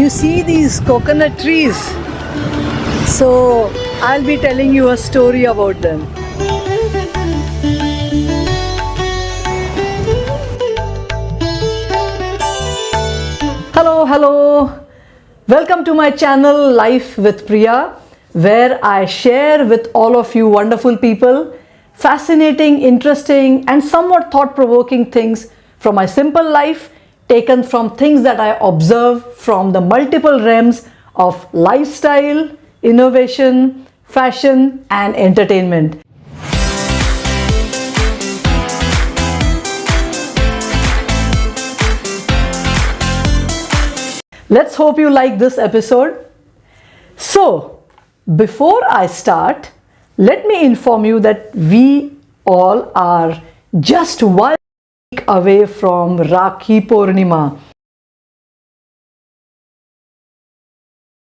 you see these coconut trees. So I'll be telling you a story about them. Hello. Welcome to my channel Life with Priya, where I share with all of you wonderful people fascinating, interesting and somewhat thought-provoking things from my simple life, taken from things that I observe from the multiple realms of lifestyle, innovation, fashion and entertainment. Let's hope you like this episode. So, before I start, let me inform you that we all are just 1 week away from Rakhi Pournima,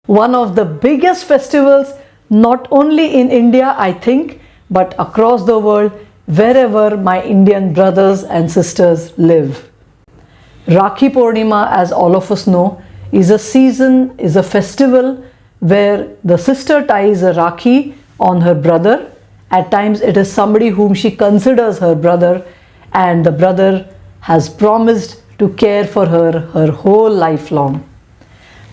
one of the biggest festivals not only in India, I think, but across the world, wherever my Indian brothers and sisters live. Rakhi Pournima, as all of us know, is a season, is a festival where the sister ties a Rakhi on her brother. At times it is somebody whom she considers her brother, and the brother has promised to care for her whole life long.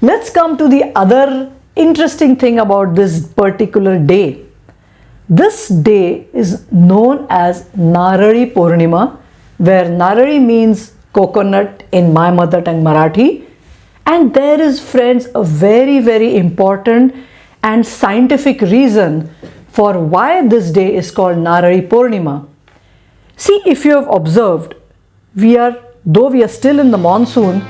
Let's come to the other interesting thing about this particular day. This day is known as Narali Pournima, where Narali means coconut in my mother tongue Marathi. And there is, friends, a very important and scientific reason for why this day is called Narali Pournima. See, if you have observed, though we are still in the monsoon,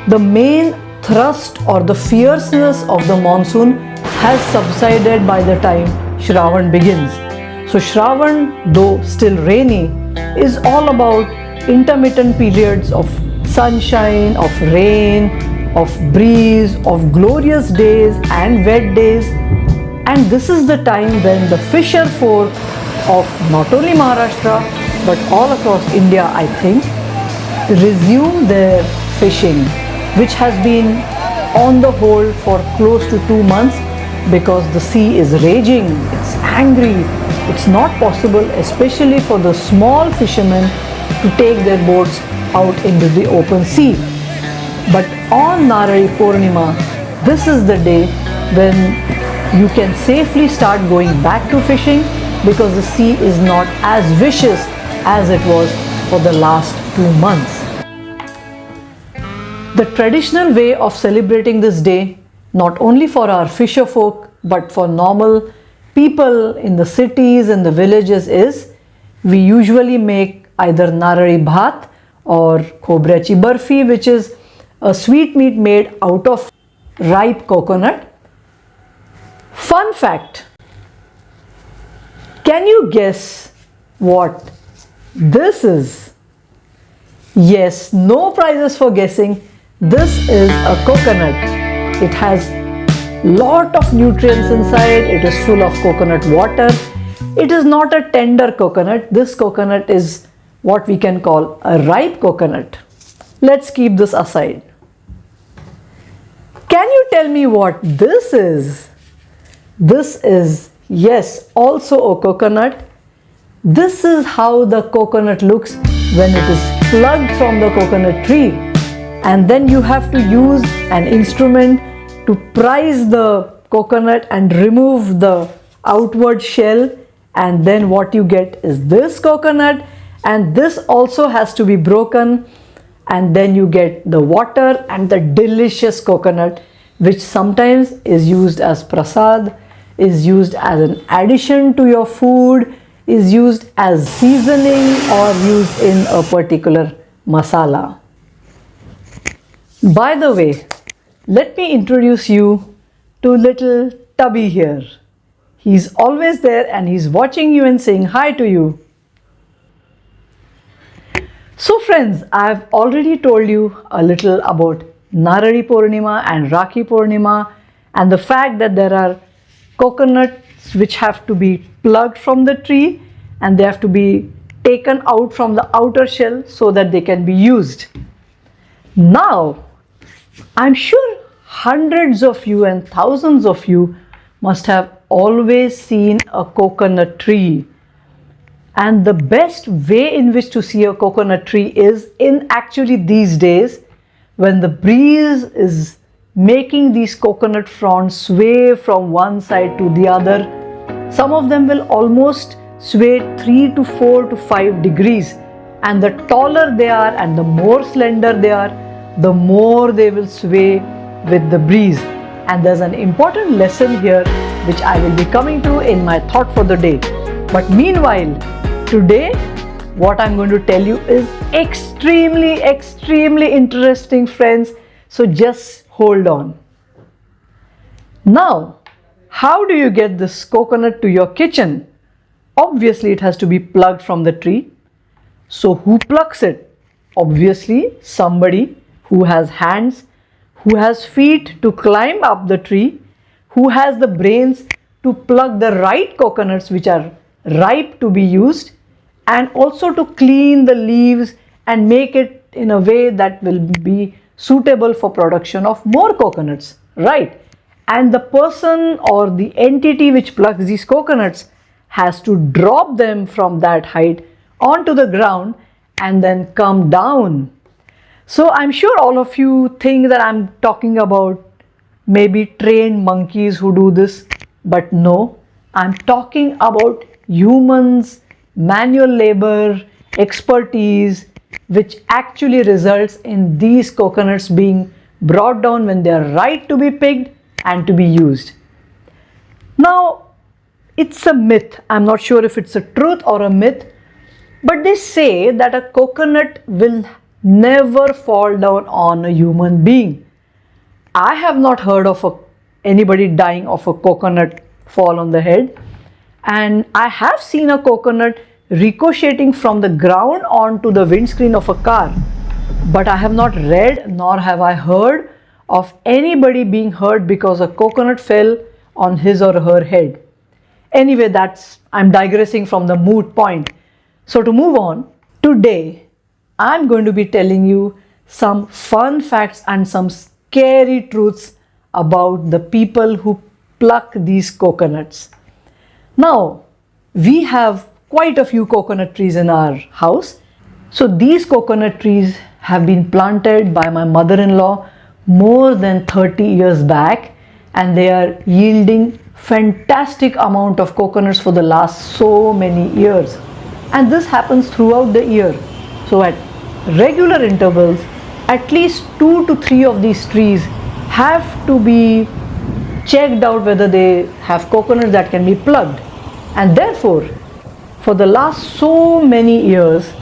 the main thrust or the fierceness of the monsoon has subsided by the time Shravan begins. So Shravan, though still rainy, is all about intermittent periods of sunshine, of rain, of breeze, of glorious days and wet days. And this is the time when the fisher folk of not only Maharashtra but all across India, I think, resume their fishing, which has been on the hold for close to 2 months because the sea is raging, it's angry, it's not possible, especially for the small fishermen, to take their boats out into the open sea. But on Narali Pournima, this is the day when you can safely start going back to fishing because the sea is not as vicious as it was for the last 2 months. The traditional way of celebrating this day, not only for our fisher folk but for normal people in the cities and the villages, is we usually make either Narali Bhat or Khobrachi Barfi, which is a sweetmeat made out of ripe coconut. Fun fact, can you guess what this is? Yes, no prizes for guessing. This is a coconut. It has lot of nutrients inside. It is full of coconut water. It is not a tender coconut. This coconut is what we can call a ripe coconut. Let's keep this aside. Can you tell me what this is? This is, yes, also a coconut. This is how the coconut looks when it is plucked from the coconut tree. And then you have to use an instrument to prise the coconut and remove the outward shell. And then what you get is this coconut. And this also has to be broken. And then you get the water and the delicious coconut, which sometimes is used as prasad, is used as an addition to your food, is used as seasoning or used in a particular masala. By the way, let me introduce you to little Tubby here. He's always there and he's watching you and saying hi to you. So friends, I've already told you a little about Narali Pournima and Rakhi Pournima and the fact that there are coconuts which have to be plucked from the tree and they have to be taken out from the outer shell so that they can be used. Now, I'm sure hundreds of you and thousands of you must have always seen a coconut tree. And the best way in which to see a coconut tree is in actually these days when the breeze is making these coconut fronds sway from one side to the other. Some of them will almost sway 3 to 4 to 5 degrees, and the taller they are and the more slender they are, the more they will sway with the breeze. And there's an important lesson here which I will be coming to in my thought for the day. But meanwhile, today what I'm going to tell you is extremely interesting, friends. So just hold on. Now, how do you get this coconut to your kitchen? Obviously, it has to be plucked from the tree. So who plucks it? Obviously, somebody who has hands, who has feet to climb up the tree, who has the brains to pluck the right coconuts which are ripe to be used, and also to clean the leaves and make it in a way that will be suitable for production of more coconuts, right? And the person or the entity which plucks these coconuts has to drop them from that height onto the ground and then come down. So I'm sure all of you think that I'm talking about maybe trained monkeys who do this, but no, I'm talking about humans, manual labor, expertise, which actually results in these coconuts being brought down when they are ripe to be picked and to be used. Now, it's a myth. I'm not sure if it's a truth or a myth, but they say that a coconut will never fall down on a human being. I have not heard of anybody dying of a coconut fall on the head, and I have seen a coconut ricocheting from the ground onto the windscreen of a car, but I have not read nor have I heard of anybody being hurt because a coconut fell on his or her head. Anyway, I'm digressing from the moot point. So to move on, today I'm going to be telling you some fun facts and some scary truths about the people who pluck these coconuts. Now, we have quite a few coconut trees in our house. So these coconut trees have been planted by my mother-in-law more than 30 years back, and they are yielding fantastic amount of coconuts for the last so many years. And this happens throughout the year. So at regular intervals, at least 2 to 3 of these trees have to be checked out whether they have coconuts that can be plucked. And therefore, for the last so many years,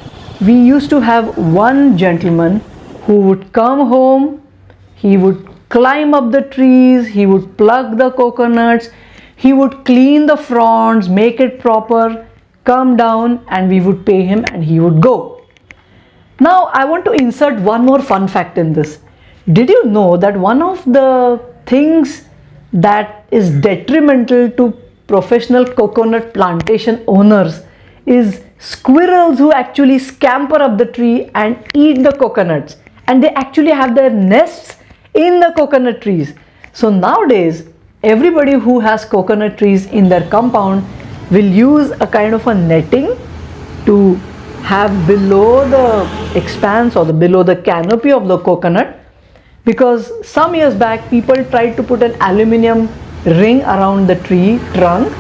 we used to have one gentleman who would come home, he would climb up the trees, he would pluck the coconuts, he would clean the fronds, make it proper, come down, and we would pay him and he would go. Now, I want to insert one more fun fact in this. Did you know that one of the things that is detrimental to professional coconut plantation owners is squirrels who actually scamper up the tree and eat the coconuts, and they actually have their nests in the coconut trees. So nowadays, everybody who has coconut trees in their compound will use a kind of a netting to have below the expanse or below the canopy of the coconut, because some years back people tried to put an aluminium ring around the tree trunk,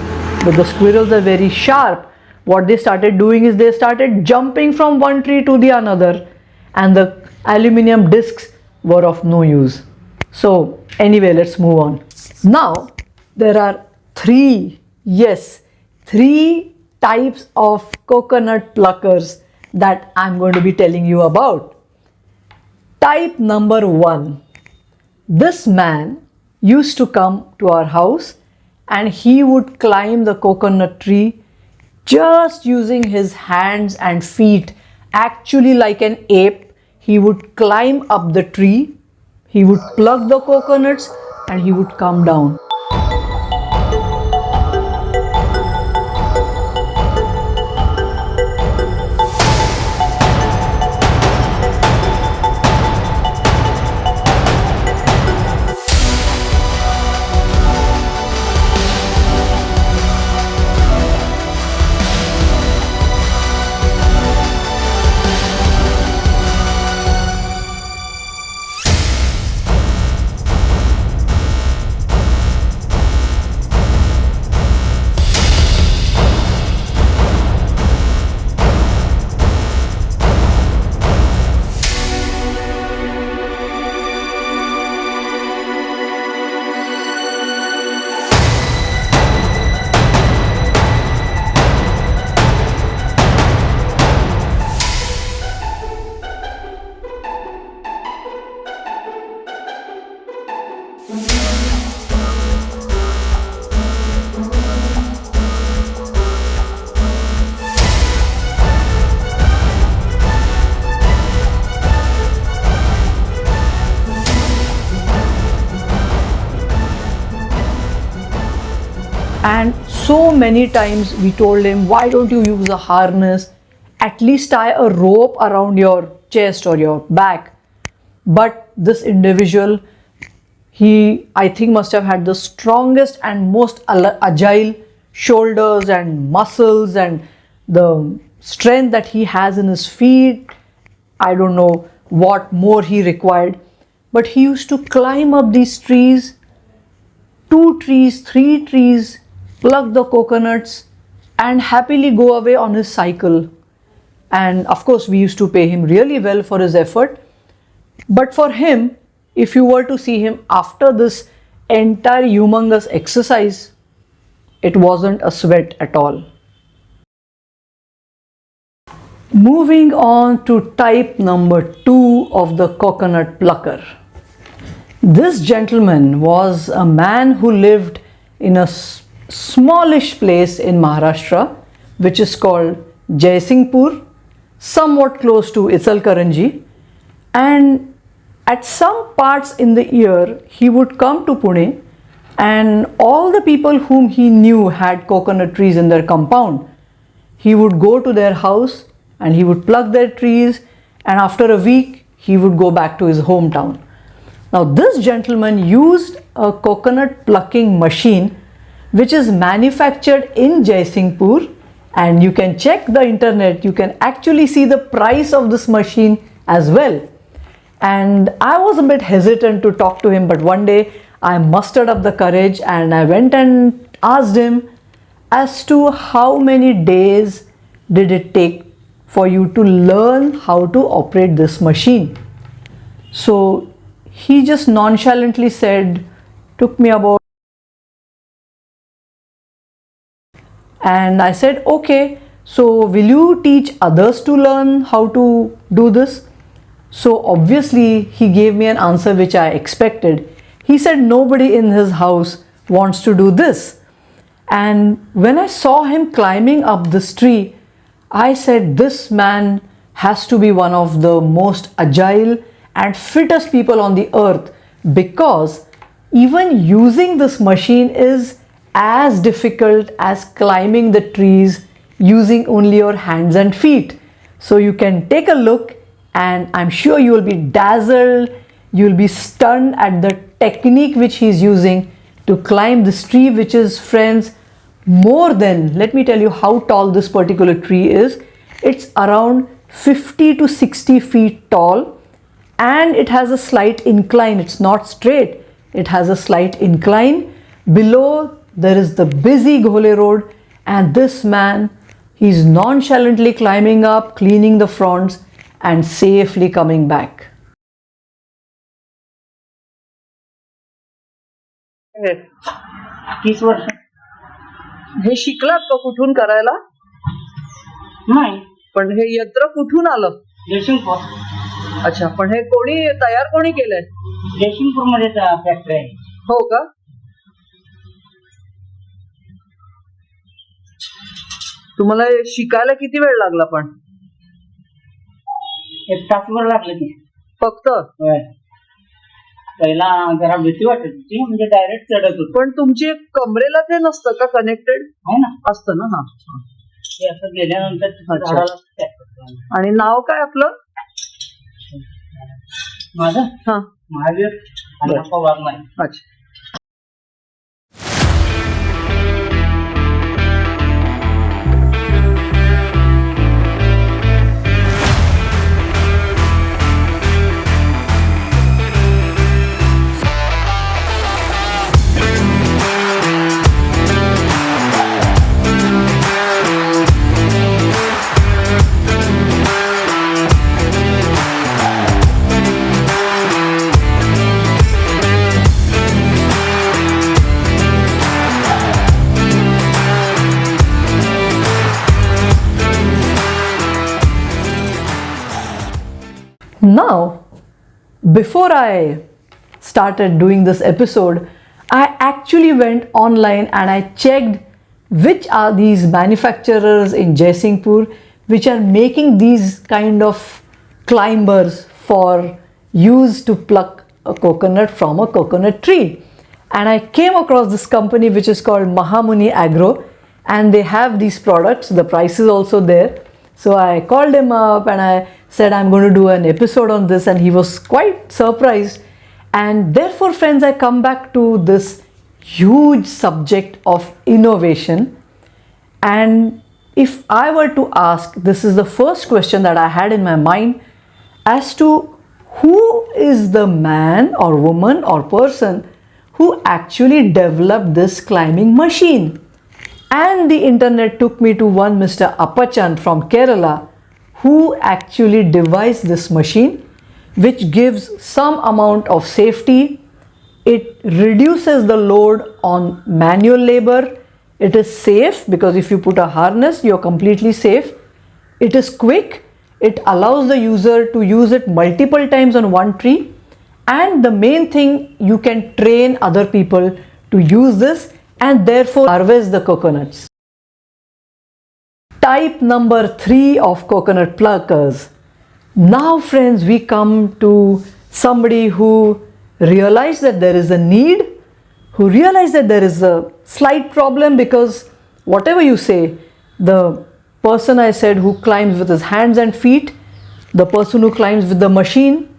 but the squirrels are very sharp. What they started doing is they started jumping from one tree to the another, and the aluminium discs were of no use. So anyway, let's move on. Now, there are three types of coconut pluckers that I'm going to be telling you about. Type number 1. This man used to come to our house and he would climb the coconut tree just using his hands and feet, actually like an ape. He would climb up the tree, he would pluck the coconuts, and he would come down. And so many times we told him, why don't you use a harness? At least tie a rope around your chest or your back. But this individual, he, I think, must have had the strongest and most agile shoulders and muscles, and the strength that he has in his feet. I don't know what more he required. But he used to climb up these trees, 2 trees, 3 trees, pluck the coconuts, and happily go away on his cycle. And of course, we used to pay him really well for his effort. But for him, if you were to see him after this entire humongous exercise, it wasn't a sweat at all. Moving on to type number 2 of the coconut plucker. This gentleman was a man who lived in a smallish place in Maharashtra, which is called Jaisinghpur, somewhat close to Ichalkaranji. And at some parts in the year, he would come to Pune, and all the people whom he knew had coconut trees in their compound. He would go to their house and he would pluck their trees, and after a week, he would go back to his hometown. Now, this gentleman used a coconut plucking machine which is manufactured in Jaisinghpur, and you can check the internet, you can actually see the price of this machine as well. And I was a bit hesitant to talk to him, but one day I mustered up the courage and I went and asked him as to how many days did it take for you to learn how to operate this machine. So he just nonchalantly said, took me about. And I said, okay, so will you teach others to learn how to do this? So obviously he gave me an answer which I expected. He said nobody in his house wants to do this. And when I saw him climbing up this tree, I said this man has to be one of the most agile and fittest people on the earth, because even using this machine is as difficult as climbing the trees using only your hands and feet. So you can take a look, and I'm sure you will be dazzled, you will be stunned at the technique which he's using to climb this tree, which is, friends, more than, let me tell you how tall this particular tree is. It's around 50 to 60 feet tall, and it has a slight incline. It's not straight, it has a slight incline. Below there is the busy Ghole road, and this man, he's nonchalantly climbing up, cleaning the fronts, and safely coming back. तीस वर्ष हे शिकलात का कुठून करायला? नाही पण हे यंत्र कुठून आलं? जयसिंगपूर अच्छा, पण हे कोणी तयार कोणी केलंय? जयसिंगपूर मध्ये फॅक्टरी आहे. हो का? तुम्हाला हे शिकायला किती वेळ लागला? पण 1 तासभर लागलं की फक्त. पहिला जरा भीती वाटत होती, म्हणजे डायरेक्ट चढत होतो. पण तुमची कमरेला ते नसतं का कनेक्टेड? आहे ना, असतं ना. हा, ते असं गेल्यानंतर झाडाला. आणि नाव काय आपलं? माझं हा, महावीर अण्णाप्पा वाघमारे. अच्छा. Now, before I started doing this episode, I actually went online and I checked which are these manufacturers in Jaisingpur which are making these kind of climbers for use to pluck a coconut from a coconut tree. And I came across this company which is called Mahamuni Agro, and they have these products. The price is also there. So I called him up and I said I'm going to do an episode on this, and he was quite surprised. And therefore, friends, I come back to this huge subject of innovation. And if I were to ask, this is the first question that I had in my mind, as to who is the man or woman or person who actually developed this climbing machine. And the internet took me to one Mr. Appachan from Kerala, who actually devised this machine, which gives some amount of safety. It reduces the load on manual labor. It is safe because if you put a harness, you're completely safe. It is quick. It allows the user to use it multiple times on one tree. And the main thing, you can train other people to use this and therefore harvest the coconuts. Type number 3 of coconut pluckers. Now, friends, we come to somebody who realized that there is a need, who realized that there is a slight problem, because whatever you say, the person I said who climbs with his hands and feet, the person who climbs with the machine,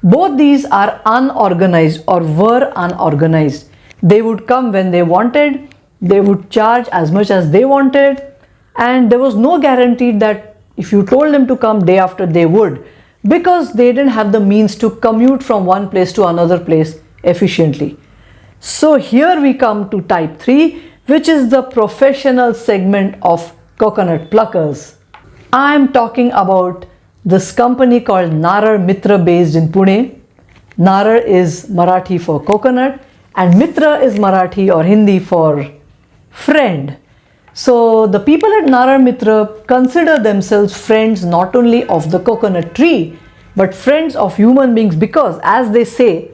both these are unorganized or were unorganized. They would come when they wanted, they would charge as much as they wanted, and there was no guarantee that if you told them to come day after they would, because they didn't have the means to commute from one place to another place efficiently. So here we come to type 3, which is the professional segment of coconut pluckers. I am talking about this company called Narar Mitra, based in Pune. Narar is Marathi for coconut and Mitra is Marathi or Hindi for friend. So the people at Narar Mitra consider themselves friends not only of the coconut tree but friends of human beings, because as they say,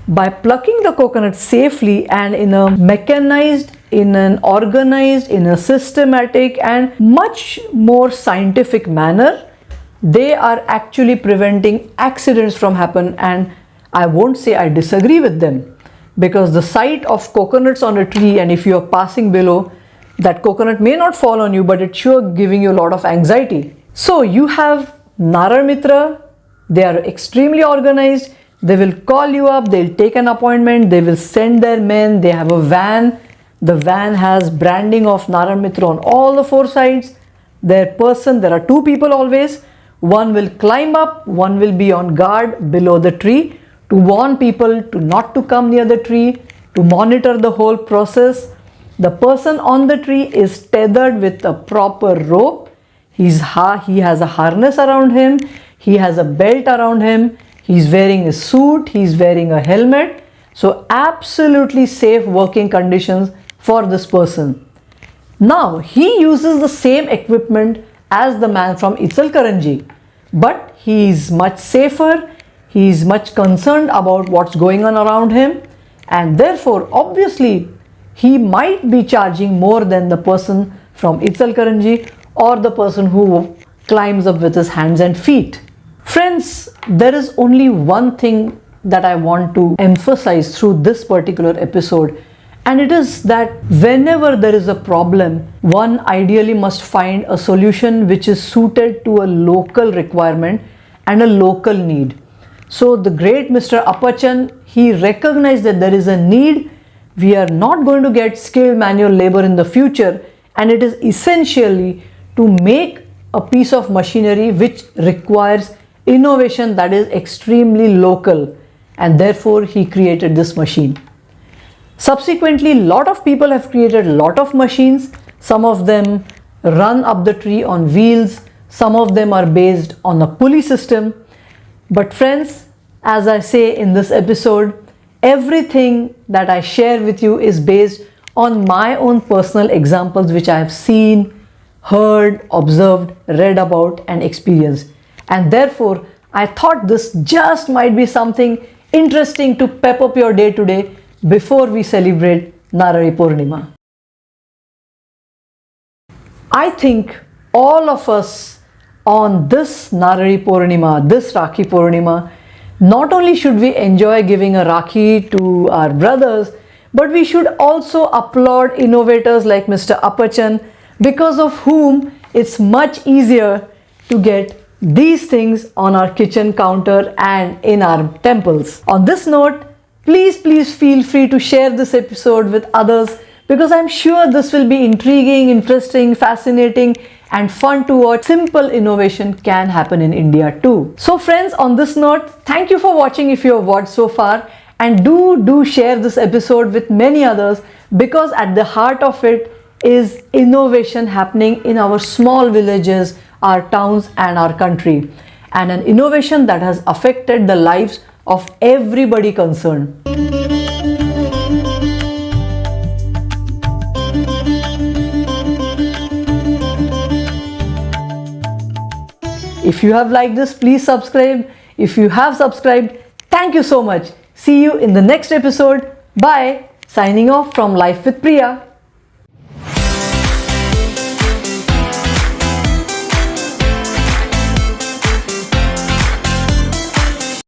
by plucking the coconut safely and in a mechanized, in an organized, in a systematic and much more scientific manner, they are actually preventing accidents from happening. And I won't say I disagree with them, because the sight of coconuts on a tree, and if you are passing below, that coconut may not fall on you, but it's sure giving you a lot of anxiety. So you have Narar Mitra, they are extremely organized. They will call you up, they'll take an appointment, they will send their men, they have a van. The van has branding of Narar Mitra on all the 4 sides. There are 2 people always. One will climb up, one will be on guard below the tree to warn people to not to come near the tree, to monitor the whole process. The person on the tree is tethered with a proper rope. He has a harness around him, he has a belt around him, he's wearing a suit, he's wearing a helmet. So absolutely safe working conditions for this person. Now he uses the same equipment as the man from Ichalkaranji, but he is much safer, he is much concerned about what's going on around him, and therefore obviously he might be charging more than the person from Ichalkaranji or the person who climbs up with his hands and feet. Friends, there is only one thing that I want to emphasize through this particular episode, and it is that whenever there is a problem, one ideally must find a solution which is suited to a local requirement and a local need. So the great Mr. Appachan, he recognized that there is a need. We are not going to get skilled manual labor in the future, and it is essentially to make a piece of machinery which requires innovation that is extremely local, and therefore he created this machine. Subsequently, a lot of people have created a lot of machines. Some of them run up the tree on wheels, some of them are based on a pulley system. But friends, as I say in this episode, everything that I share with you is based on my own personal examples which I have seen, heard, observed, read about and experienced. And therefore I thought this just might be something interesting to pep up your day today before we celebrate Narali Pournima. I think all of us on this Narali Pournima, this Rakhi Pournima, not only should we enjoy giving a Rakhi to our brothers, but we should also applaud innovators like Mr. Apachan, because of whom it's much easier to get these things on our kitchen counter and in our temples. On this note, please feel free to share this episode with others, because I'm sure this will be intriguing, interesting, fascinating and fun to watch. Simple innovation can happen in India too. So friends, on this note, thank you for watching if you have watched so far, and do share this episode with many others, because at the heart of it is innovation happening in our small villages, our towns and our country, and an innovation that has affected the lives of everybody concerned. If you have liked this, please subscribe. If you have subscribed, thank you so much. See you in the next episode. Bye. Signing off from Life with Priya.